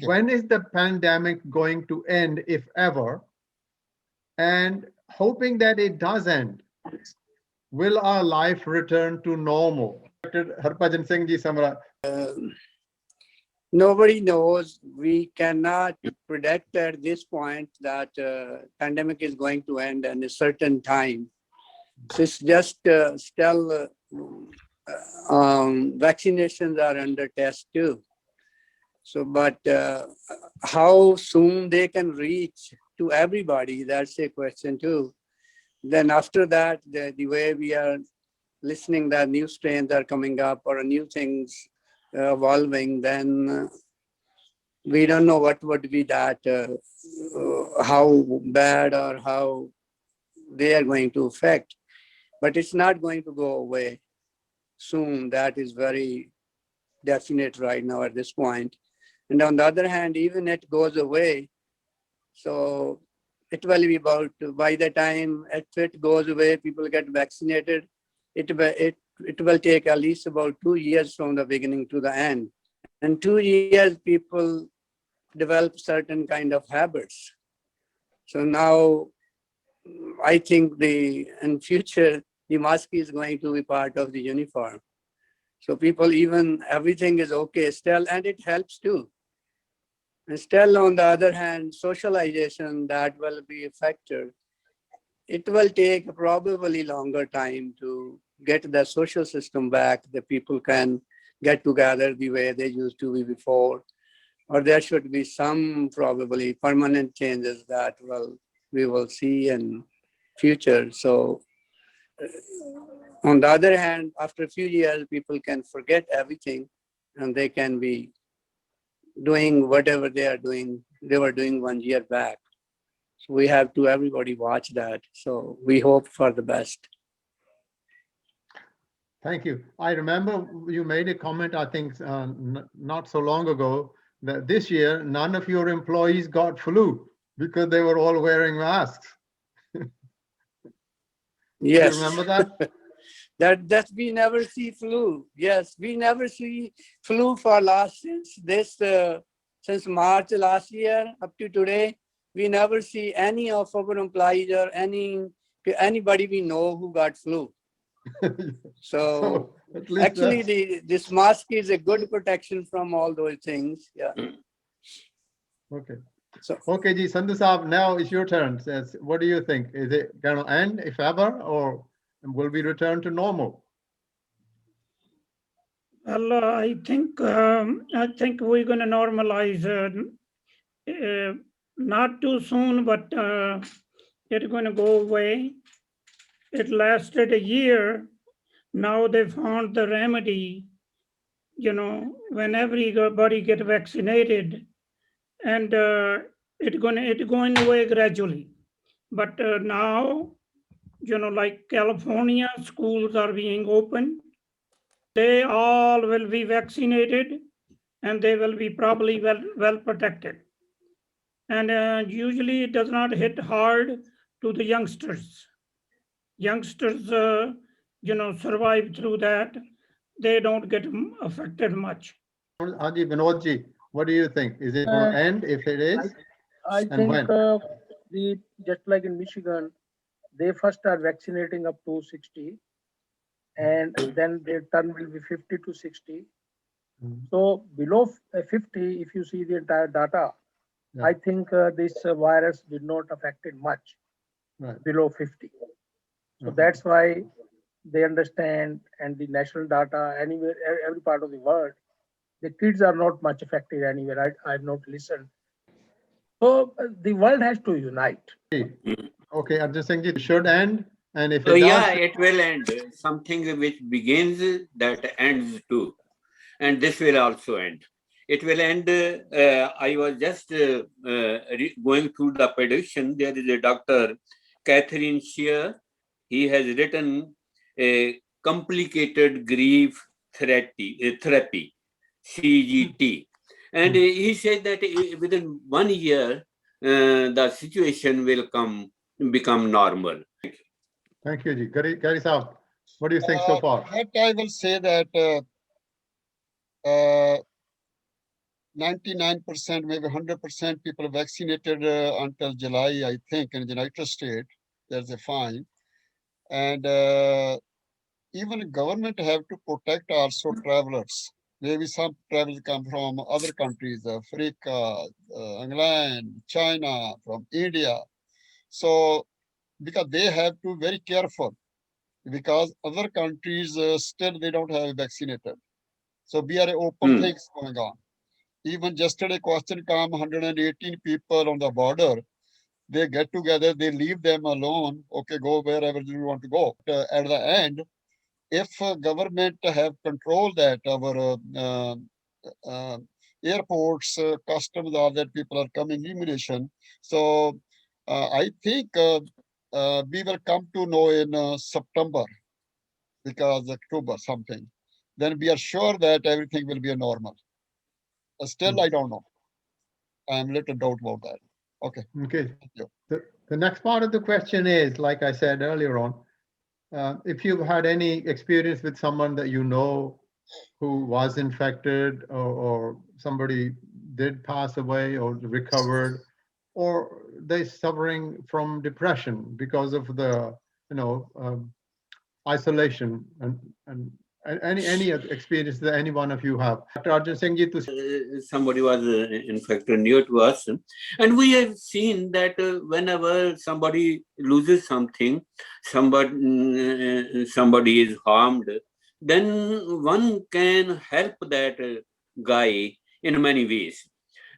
when is the pandemic going to end, if ever? And hoping that it does end, will our life return to normal? Harbhajan Singh ji Samra. Nobody knows. We cannot predict at this point that pandemic is going to end in a certain time. So it's just still vaccinations are under test too. So, but how soon they can reach to everybody, that's a question too. Then after that, the way we are listening that new strains are coming up or new things evolving, then we don't know what would be that, how bad or how they are going to affect. But it's not going to go away soon. That is very definite right now at this point. And on the other hand, even it goes away, so it will be about, by the time it goes away, people get vaccinated, it will take at least about 2 years from the beginning to the end. And 2 years, people develop certain kind of habits. So now, I think in future, the mask is going to be part of the uniform. So people, even everything is okay still, and it helps too. And still, on the other hand, socialization, that will be affected. It will take probably longer time to get the social system back. The people can get together the way they used to be before. Or there should be some probably permanent changes that we will see in future. So on the other hand, after a few years, people can forget everything and they can be doing whatever they were doing 1 year back. So we have to everybody watch that. So we hope for the best. Thank you. I remember you made a comment, I think not so long ago, that this year none of your employees got flu because they were all wearing masks. Yes. You remember that? that we never see flu. Yes, we never see flu for since March last year up to today. We never see any of our employees or anybody we know who got flu. So actually, this mask is a good protection from all those things. Yeah. Okay. So, okay, Ji, Sandhu Saab, now it's your turn. What do you think? Is it going to end, if ever, or will we return to normal? Well, I think we're going to normalize. Not too soon, but it's going to go away. It lasted a year. Now they found the remedy. When everybody get vaccinated, and it's going away gradually. But now, like California, schools are being open. They all will be vaccinated, and they will be probably well protected. And usually it does not hit hard to the youngsters. Youngsters, survive through that. They don't get affected much. Haji Vinodji, what do you think? Is it going to end? If it is, I think just like in Michigan, they first are vaccinating up to 60, and then their turn will be 50 to 60. So below 50, if you see the entire data, I think this virus did not affect it much below 50. So that's why they understand, and the national data anywhere, every part of the world, the kids are not much affected anywhere. I've not listened. So the world has to unite. Okay, Arjun Singh ji, it should end. And if it does, it will end. Something which begins, that ends too. And this will also end. It will end. I was just going through the prediction. There is a doctor, Catherine Shear. He has written a complicated grief therapy, CGT. And he said that within 1 year, the situation will become normal. Thank you, Ji. Gary Saab, what do you think so far? That I will say that 99%, maybe 100% people vaccinated until July, I think, in the United States. There's a fine. And even government have to protect also travelers. Maybe some travelers come from other countries, Africa, England, China, from India. So because they have to very careful because other countries still they don't have vaccinated. So we are open things going on. Even yesterday question come 118 people on the border. They get together, they leave them alone. Okay, go wherever you want to go. At the end, if government have control that our airports, customs, all that people are coming, immigration. So I think we will come to know in September because October something. Then we are sure that everything will be a normal. Still, I don't know. I'm a little doubt about that. Okay. Okay. Thank you. The next part of the question is, like I said earlier on, if you've had any experience with someone that you know who was infected, or somebody did pass away or recovered, or they suffering from depression because of the, isolation, and any experience that any one of you have. Dr. Arjun Singh ji, somebody was infected near to us, and we have seen that whenever somebody loses something, somebody is harmed, then one can help that guy in many ways.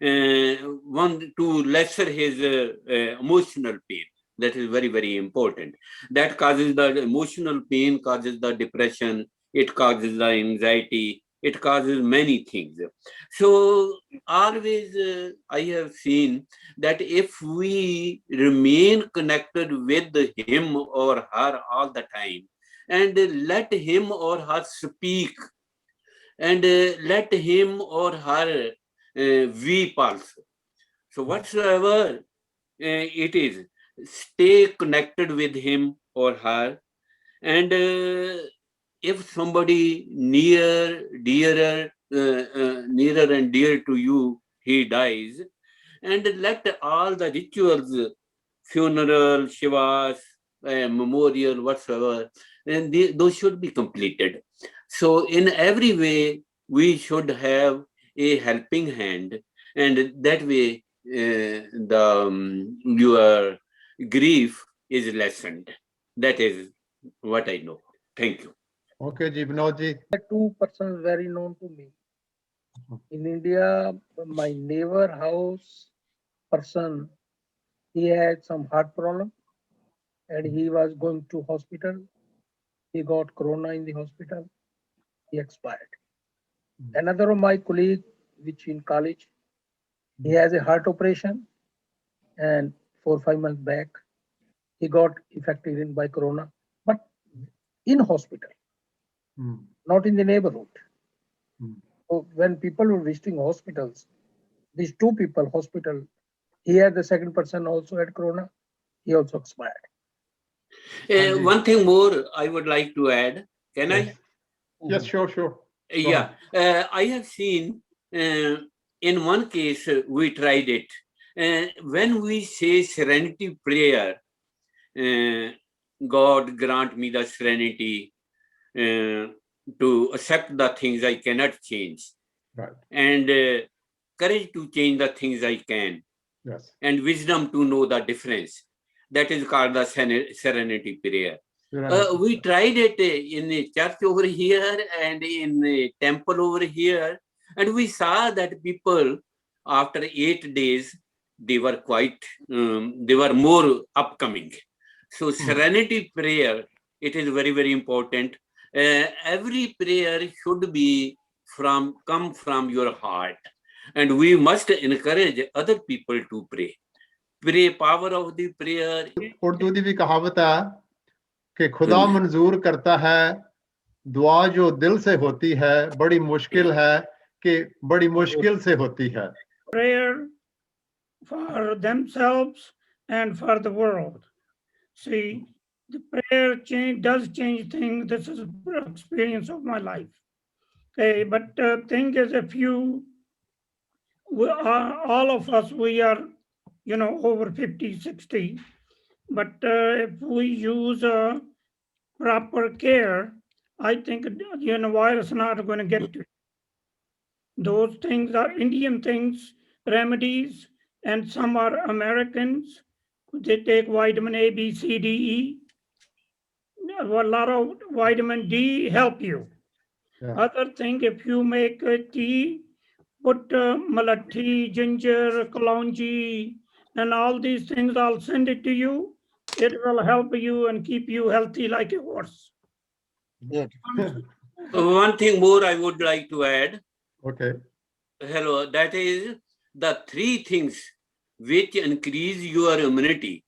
One, to lessen his emotional pain. That is very, very important. That causes the emotional pain, causes the depression, it causes the anxiety, it causes many things. So always I have seen that if we remain connected with him or her all the time, and let him or her speak, and let him or her weep also. So whatsoever it is, stay connected with him or her. And if somebody nearer and dear to you, he dies, and let all the rituals, funeral, shivas, memorial, whatsoever, and those should be completed. So in every way, we should have a helping hand, and that way your grief is lessened. That is what I know. Thank you. Okay, ji, Vinod ji. Two persons very known to me. In India, my neighbor house person, he had some heart problem and he was going to hospital. He got corona in the hospital. He expired. Another of my colleague, which in college, he has a heart operation, and 4 or 5 months back, he got affected by corona, but in hospital, not in the neighborhood. So when people were visiting hospitals, these two people hospital, he had the second person also had corona, he also expired. One thing more I would like to add. Can I? Yes, sure. Yeah, I have seen in one case we tried it. When we say serenity prayer, God grant me the serenity to accept the things I cannot change, Right. and courage to change the things I can, Yes. and wisdom to know the difference. That is called the serenity prayer. We tried it in a church over here and in a temple over here, and we saw that people, after 8 days, they were quite, they were more upcoming. So serenity prayer, it is very, very important. Every prayer should be come from your heart, and we must encourage other people to pray. Pray, power of the prayer. Urdu दी भी कहावत है कि खुदा मंजूर करता है दुआ जो दिल से होती है, बड़ी मुश्किल है कि बड़ी मुश्किल से होती है. Prayer for themselves and for the world. See, the prayer does change things. This is an experience of my life. Okay, but thing is, if you all of us, we are, over 50, 60. But if we use proper care, I think, virus not going to get to it. Those things are Indian things, remedies, and some are Americans. They take vitamin A, B, C, D, E. A lot of vitamin D help you. Yeah. Other thing, if you make a tea, put malati, ginger, kalonji, and all these things, I'll send it to you. It will help you and keep you healthy like a horse. Good. One thing more I would like to add. Okay. Hello, that is the three things which increase your immunity,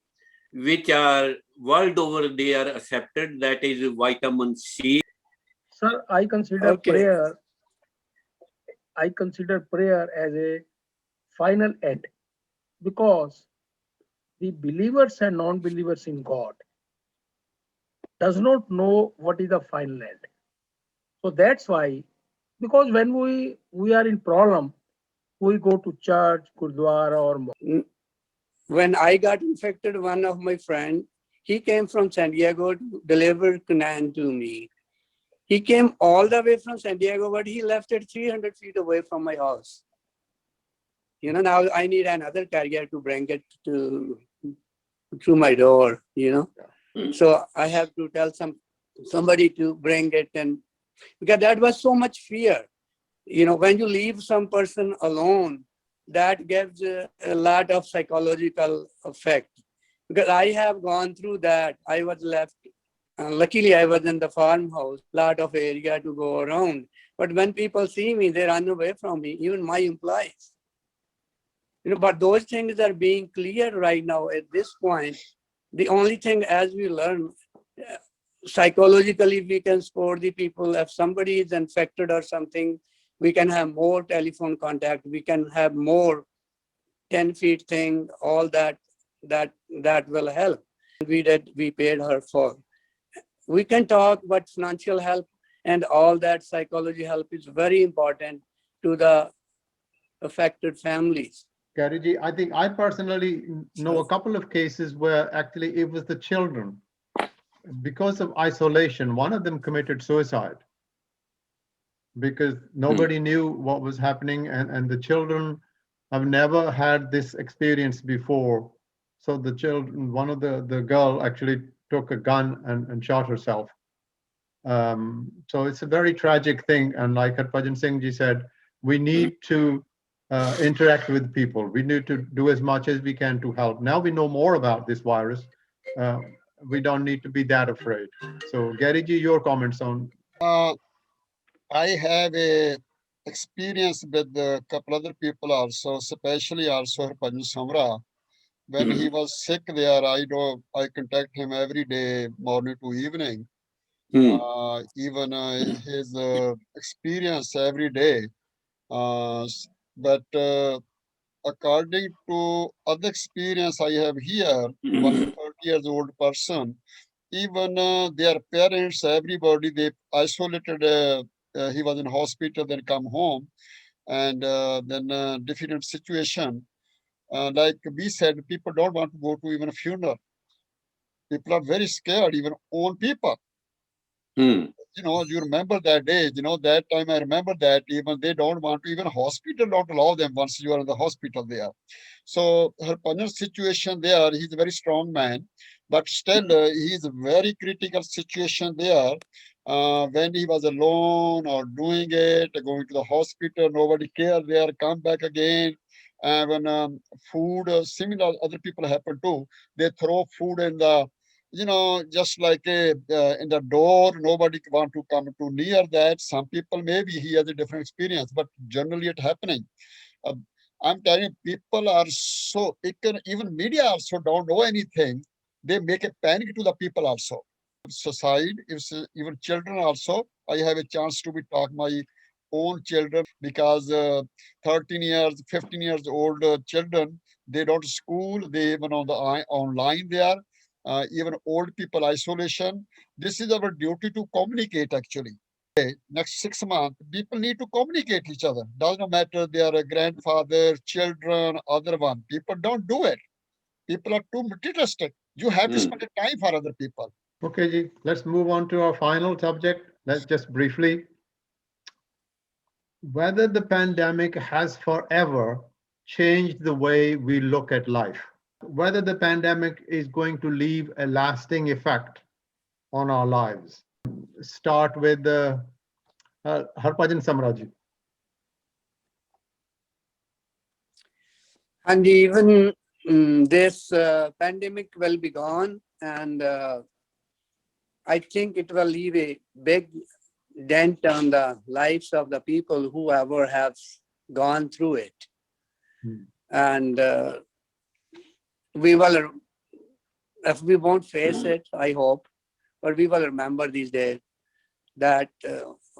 which are world over they are accepted. That is vitamin C. Sir, I consider Okay. prayer. I consider prayer as a final end because the believers and non-believers in God does not know what is the final end. So that's why, because when we are in problem, we go to church, gurdwara, or When I got infected, one of my friend, he came from San Diego to deliver Quran to me. He came all the way from San Diego, but he left it 300 feet away from my house. Now I need another carrier to bring it to my door, So I have to tell somebody to bring it, and because that was so much fear. When you leave some person alone, that gives a lot of psychological effect. Because I have gone through that. I was left, luckily I was in the farmhouse, lot of area to go around. But when people see me, they run away from me, even my employees. But those things are being cleared right now at this point. The only thing, as we learn, psychologically, we can support the people. If somebody is infected or something, we can have more telephone contact. We can have more 10 feet thing, all that will help. We paid her for. We can talk, but financial help and all that psychology help is very important to the affected families. Gary ji, I think I personally know a couple of cases where actually it was the children. Because of isolation, one of them committed suicide because nobody knew what was happening, and the children have never had this experience before. So the children, one of the girl actually took a gun and shot herself. So it's a very tragic thing. And like Harbhajan Singh ji said, we need to interact with people. We need to do as much as we can to help. Now we know more about this virus. We don't need to be that afraid. So Gary ji, your comments on. I have a experience with a couple other people also, especially also Harbhajan Samra. When he was sick there, I contact him every day, morning to evening. Even his experience every day. But according to other experience I have here, one 30 years old person, even their parents, everybody, they isolated. He was in hospital, then come home, and then different situation. Like we said, people don't want to go to even a funeral. People are very scared, even own people. You remember that day, that time I remember that even they don't want to, even hospital don't allow them once you are in the hospital there. So Harbhajan's situation there, he's a very strong man, but still he's a very critical situation there. When he was alone or doing it, going to the hospital, nobody care there, come back again. And when food, similar other people happen too, they throw food in the just like in the door, nobody want to come too near that. Some people, maybe he has a different experience, but generally it happening. Uh, I'm telling you, people are so, even media also don't know anything. They make a panic to the people also. Society, even children also. I have a chance to be talk my own children because 13 years, 15 years old children, they don't school, they even on the online they are. Even old people isolation. This is our duty to communicate actually. next 6 months, people need to communicate each other. Does not matter they are a grandfather, children, other one. People don't do it. People are too materialistic. You have to Hmm. spend time for other people. Okay, Ji, let's move on to our final subject. Let's just briefly. Whether the pandemic has forever changed the way we look at life. Whether the pandemic is going to leave a lasting effect on our lives. Start with Harbhajan Samraji. And even this pandemic will be gone, and I think it will leave a big dent on the lives of the people who ever have gone through it. Hmm. And we will, if we won't face it, I hope, but we will remember these days that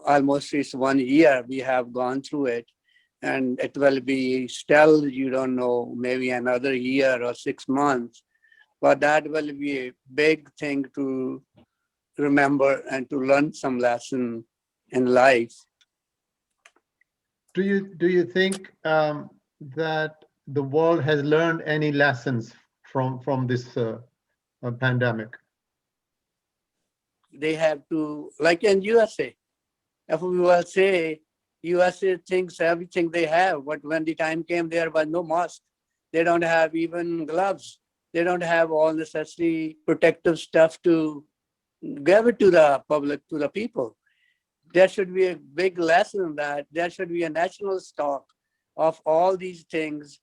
almost is 1 year we have gone through it, and it will be still, you don't know, maybe another year or 6 months, but that will be a big thing to remember and to learn some lesson in life. Do you think that the world has learned any lessons from this pandemic? They have to, like in USA, if we will say USA thinks everything they have, but when the time came, there was no mask. They don't have even gloves. They don't have all necessary protective stuff to give it to the public, to the people. There should be a big lesson that there should be a national stock of all these things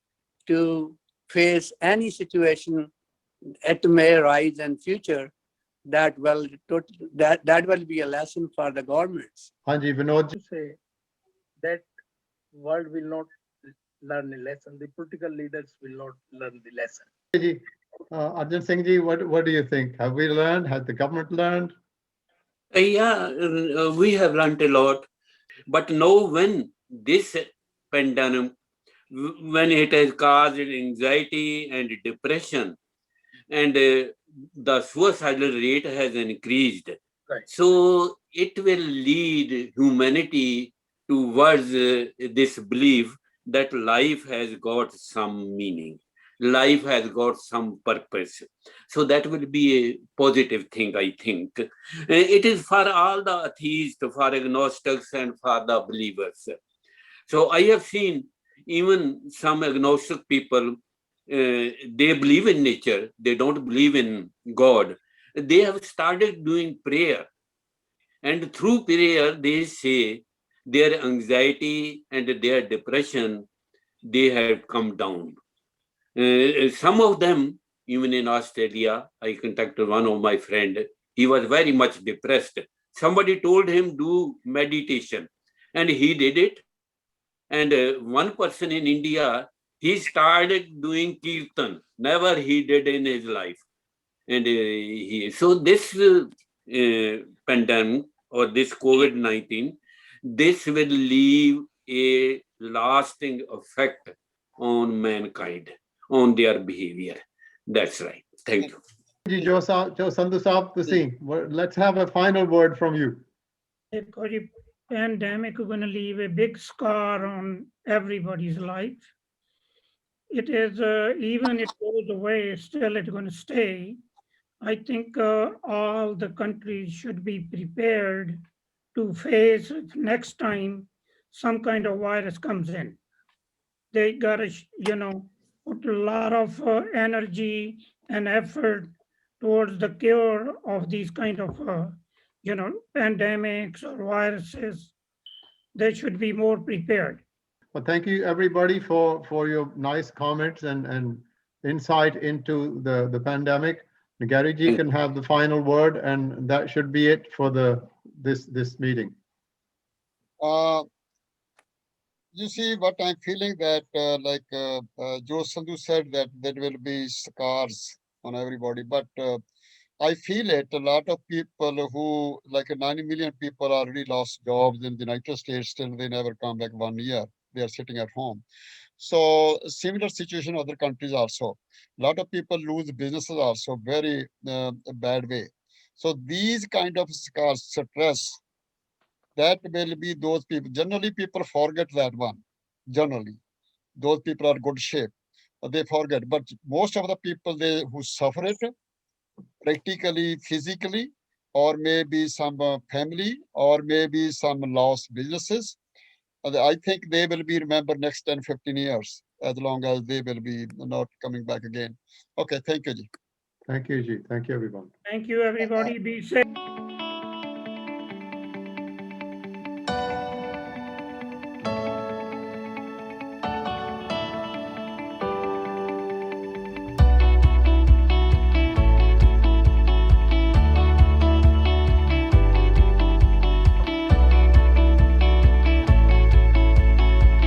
to face any situation that may arise in future. That will be a lesson for the governments. Hanji, Vinod ji. To say that world will not learn a lesson. The political leaders will not learn the lesson. Ji, Arjun Singh ji, what do you think? Have we learned? Has the government learned? Yeah, we have learned a lot, but now when this pandemic, when it has caused anxiety and depression, and the suicidal rate has increased, Right. so it will lead humanity towards this belief that life has got some meaning, life has got some purpose. So that will be a positive thing, I think. It is for all the atheists, for agnostics, and for the believers. So I have seen even some agnostic people, they believe in nature, they don't believe in God. They have started doing prayer. And through prayer, they say their anxiety and their depression, they have come down. Some of them, even in Australia, I contacted one of my friend. He was very much depressed. Somebody told him do meditation, and he did it. And one person in India, he started doing kirtan. Never he did in his life. And so this pandemic or this COVID-19, this will leave a lasting effect on mankind, on their behavior. That's right. Thank you. Ji, Jo Sandhu Saab, let's have a final word from you. देखो जी, pandemic is going to leave a big scar on everybody's life. It is, even it goes away, still it's going to stay. I think all the countries should be prepared to face if next time some kind of virus comes in. They got to, put a lot of energy and effort towards the cure of these kind of, pandemics or viruses. They should be more prepared. Well, thank you everybody for your nice comments and insight into the pandemic. Gary ji can have the final word, and that should be it for this meeting. You see what I'm feeling that Joe Sandhu said that there will be scars on everybody, but I feel it. A lot of people who, like 90 million people already lost jobs in the United States, still they never come back 1 year. They are sitting at home. So similar situation in other countries also. A lot of people lose businesses also, very bad way. So these kind of scars, stress, that will be those people. Generally, people forget that one. Generally, those people are good shape, but they forget. But most of the people who suffer it practically, physically, or maybe some family, or maybe some lost businesses, I think they will be remembered next 10, 15 years, as long as they will be not coming back again. Okay, thank you, Ji. Thank you, Ji. Thank you, everyone. Thank you, everybody. Be safe.